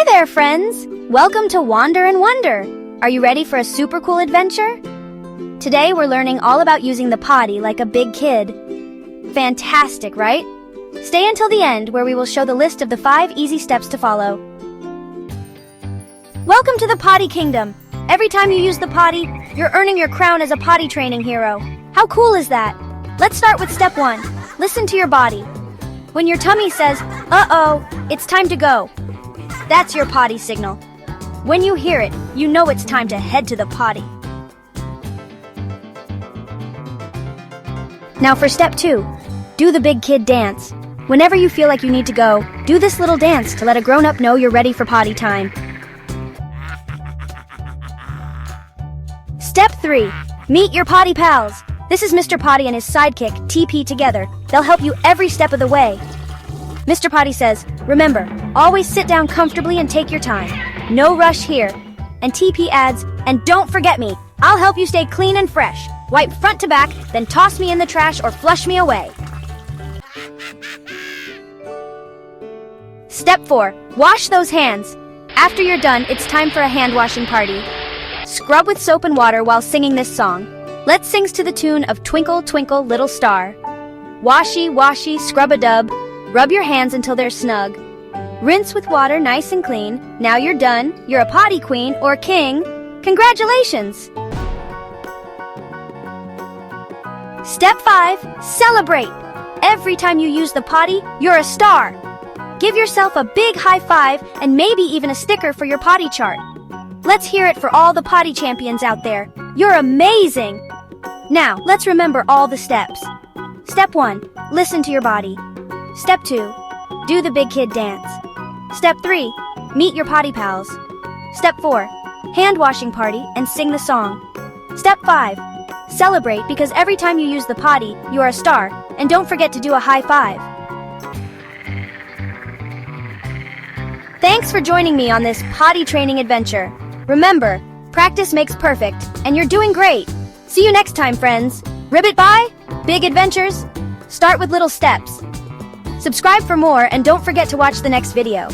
Hi there, friends! Welcome to Wander and Wonder. Are you ready for a super cool adventure? Today we're learning all about using the potty like a big kid. Fantastic, right? Stay until the end where we will show the list of the 5 easy steps to follow. Welcome to the Potty Kingdom. Every time you use the potty, you're earning your crown as a potty training hero. How cool is that? Let's start with step 1. Listen to your body. When your tummy says, uh-oh, it's time to go. That's your potty signal. When you hear it, you know it's time to head to the potty. Now for step 2, do the big kid dance. Whenever you feel like you need to go, do this little dance to let a grown-up know you're ready for potty time. Step 3, meet your potty pals. This is Mr. Potty and his sidekick, TP, together. They'll help you every step of the way. Mr. Potty says, remember, always sit down comfortably and take your time. No rush here. And TP adds, and don't forget me. I'll help you stay clean and fresh. Wipe front to back, then toss me in the trash or flush me away. Step 4, wash those hands. After you're done, it's time for a hand washing party. Scrub with soap and water while singing this song. Let's sing to the tune of Twinkle, Twinkle, Little Star. Washy, washy, scrub-a-dub. Rub your hands until they're snug. Rinse with water nice and clean. Now you're done. You're a potty queen or king. Congratulations! Step 5, celebrate. Every time you use the potty, you're a star. Give yourself a big high five and maybe even a sticker for your potty chart. Let's hear it for all the potty champions out there. You're amazing! Now, let's remember all the steps. Step 1, listen to your body. Step 2, do the big kid dance. Step 3, meet your potty pals. Step 4, hand washing party and sing the song. Step 5, celebrate because every time you use the potty, you are a star. And don't forget to do a high five. Thanks for joining me on this potty training adventure. Remember, practice makes perfect, and you're doing great. See you next time, friends. Ribbit bye, big adventures. Start with little steps. Subscribe for more and don't forget to watch the next video.